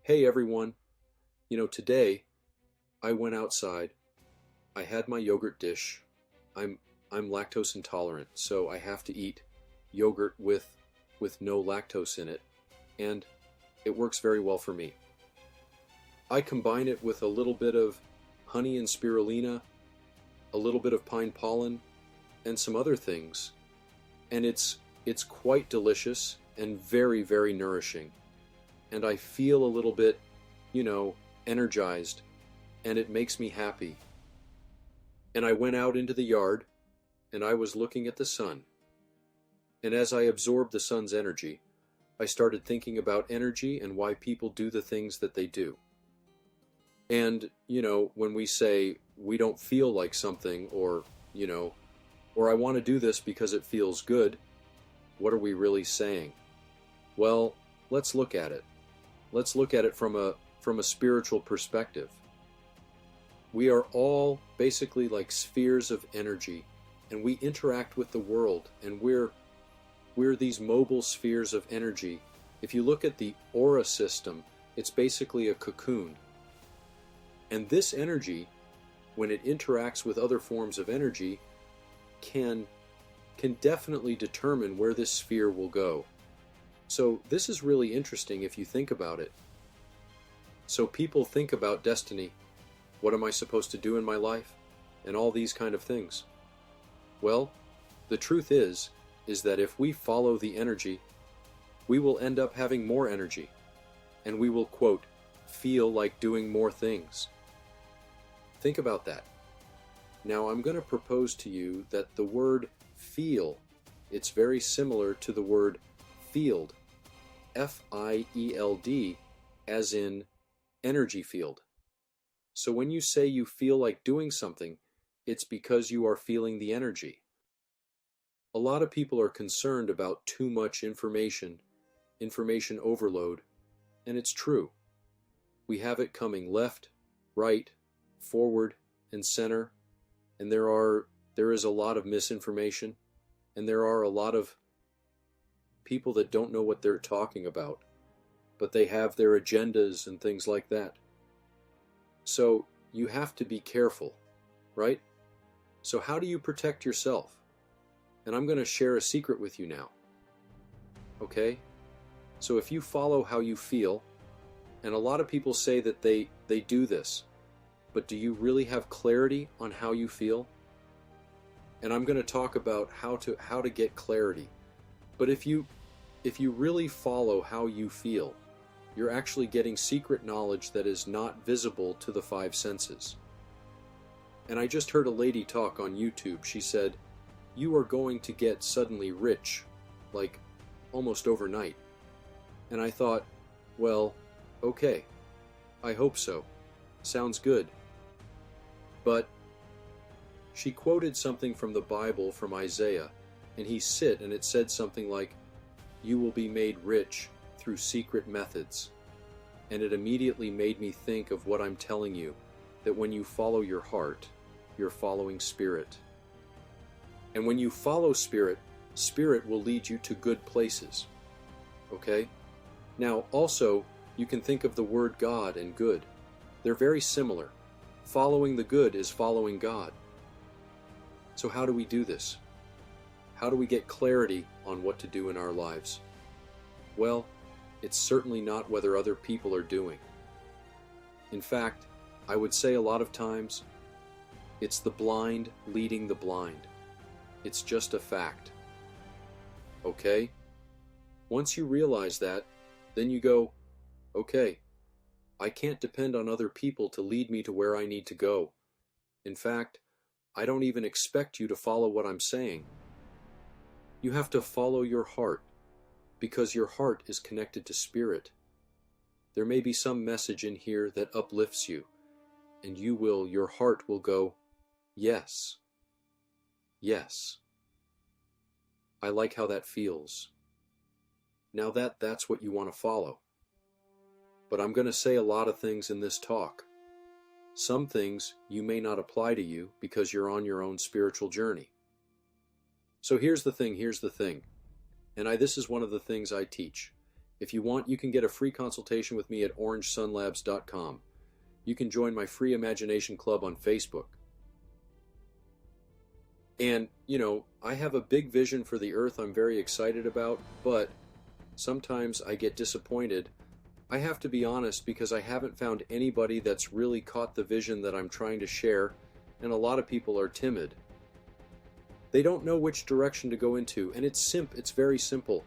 Hey everyone, today I went outside. I had my yogurt dish. I'm I'm lactose intolerant, so I have to eat yogurt with no lactose in it, and it works very well for me. I combine it with a little bit of honey and spirulina, a little bit of pine pollen, and some other things, and it's quite delicious and very, very nourishing. And I feel a little bit, you know, energized, and it makes me happy. And I went out into the yard and I was looking at the sun. And as I absorbed the sun's energy, I started thinking about energy and why people do the things that they do. And, when we say we don't feel like something or I want to do this because it feels good, what are we really saying? Well, let's look at it. Let's look at it from a spiritual perspective. We are all basically like spheres of energy, and we interact with the world, and we're these mobile spheres of energy. If you look at the aura system, it's basically a cocoon. And this energy, when it interacts with other forms of energy, can definitely determine where this sphere will go. So this is really interesting if you think about it. So people think about destiny. What am I supposed to do in my life? And all these kind of things. Well, the truth is that if we follow the energy, we will end up having more energy. And we will, quote, feel like doing more things. Think about that. Now I'm going to propose to you that the word feel, it's very similar to the word field, F-I-E-L-D, as in energy field. So when you say you feel like doing something, it's because you are feeling the energy. A lot of people are concerned about too much information overload, and it's true. We have it coming left, right, forward, and center, and there is a lot of misinformation, and there are a lot of people that don't know what they're talking about, but they have their agendas and things like that. So you have to be careful, right? So how do you protect yourself? And I'm going to share a secret with you now. Okay? So if you follow how you feel, and a lot of people say that they do this, but do you really have clarity on how you feel? And I'm going to talk about how to get clarity. But if you really follow how you feel, you're actually getting secret knowledge that is not visible to the five senses. And I just heard a lady talk on YouTube. She said, "You are going to get suddenly rich, like almost overnight." And I thought, well, okay, I hope so. Sounds good. But she quoted something from the Bible from Isaiah, and it said something like, "You will be made rich through secret methods." And it immediately made me think of what I'm telling you, that when you follow your heart, you're following spirit. And when you follow spirit, spirit will lead you to good places. Okay? Now, also, you can think of the word God and good. They're very similar. Following the good is following God. So how do we do this? How do we get clarity on what to do in our lives? Well, it's certainly not whether other people are doing. In fact, I would say a lot of times, it's the blind leading the blind. It's just a fact. Okay? Once you realize that, then you go, okay, I can't depend on other people to lead me to where I need to go. In fact, I don't even expect you to follow what I'm saying. You have to follow your heart, because your heart is connected to spirit. There may be some message in here that uplifts you, and your heart will go, yes, yes. I like how that feels. Now that's what you want to follow. But I'm going to say a lot of things in this talk. Some things you may not apply to you because you're on your own spiritual journey. So here's the thing. And this is one of the things I teach. If you want, you can get a free consultation with me at orangesunlabs.com. You can join my free imagination club on Facebook. And, I have a big vision for the earth I'm very excited about, but sometimes I get disappointed. I have to be honest because I haven't found anybody that's really caught the vision that I'm trying to share, and a lot of people are timid. They don't know which direction to go into, and it's very simple.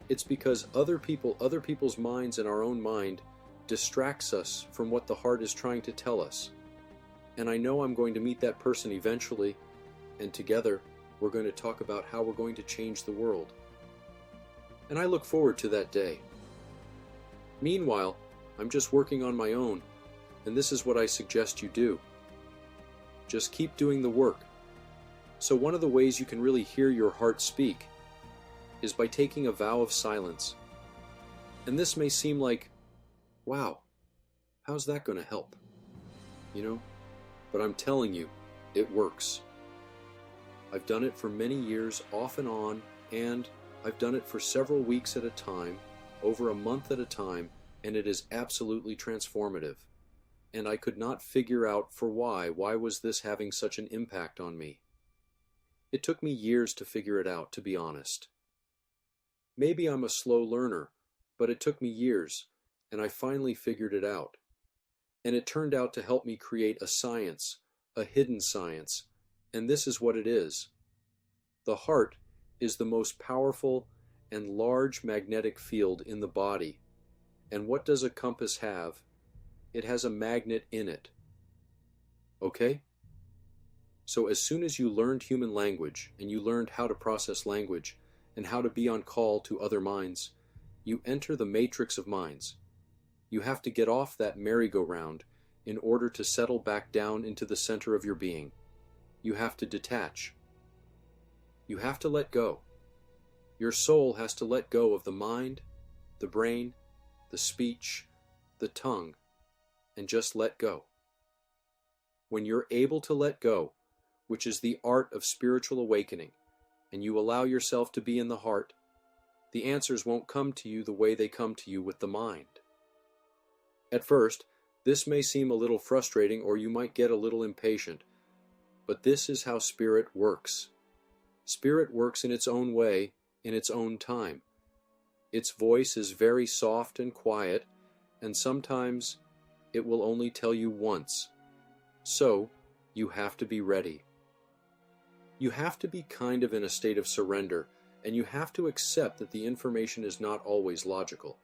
It's because other people's minds and our own mind distracts us from what the heart is trying to tell us. And I know I'm going to meet that person eventually, and together we're going to talk about how we're going to change the world. And I look forward to that day. Meanwhile, I'm just working on my own, and this is what I suggest you do. Just keep doing the work. So one of the ways you can really hear your heart speak is by taking a vow of silence. And this may seem like, wow, how's that going to help? But I'm telling you, it works. I've done it for many years, off and on, and I've done it for several weeks at a time, over a month at a time, and it is absolutely transformative. And I could not figure out why was this having such an impact on me. It took me years to figure it out, to be honest. Maybe I'm a slow learner, but it took me years, and I finally figured it out. And it turned out to help me create a science, a hidden science, and this is what it is. The heart is the most powerful and large magnetic field in the body. And what does a compass have? It has a magnet in it. Okay? So as soon as you learned human language, and you learned how to process language, and how to be on call to other minds, you enter the matrix of minds. You have to get off that merry-go-round in order to settle back down into the center of your being. You have to detach. You have to let go. Your soul has to let go of the mind, the brain, the speech, the tongue, and just let go. When you're able to let go, which is the art of spiritual awakening, and you allow yourself to be in the heart, the answers won't come to you the way they come to you with the mind. At first, this may seem a little frustrating, or you might get a little impatient, but this is how spirit works. Spirit works in its own way, in its own time. Its voice is very soft and quiet, and sometimes it will only tell you once. So, you have to be ready. You have to be kind of in a state of surrender, and you have to accept that the information is not always logical.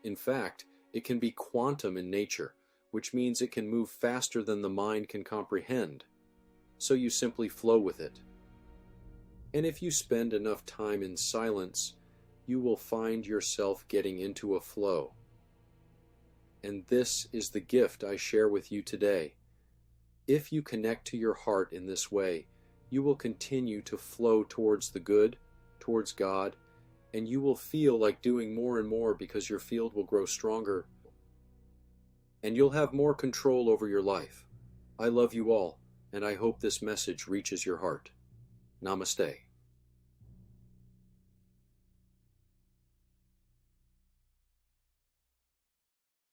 In fact, it can be quantum in nature, which means it can move faster than the mind can comprehend. So you simply flow with it. And if you spend enough time in silence, you will find yourself getting into a flow. And this is the gift I share with you today. If you connect to your heart in this way, you will continue to flow towards the good, towards God, and you will feel like doing more and more because your field will grow stronger. And you'll have more control over your life. I love you all, and I hope this message reaches your heart. Namaste.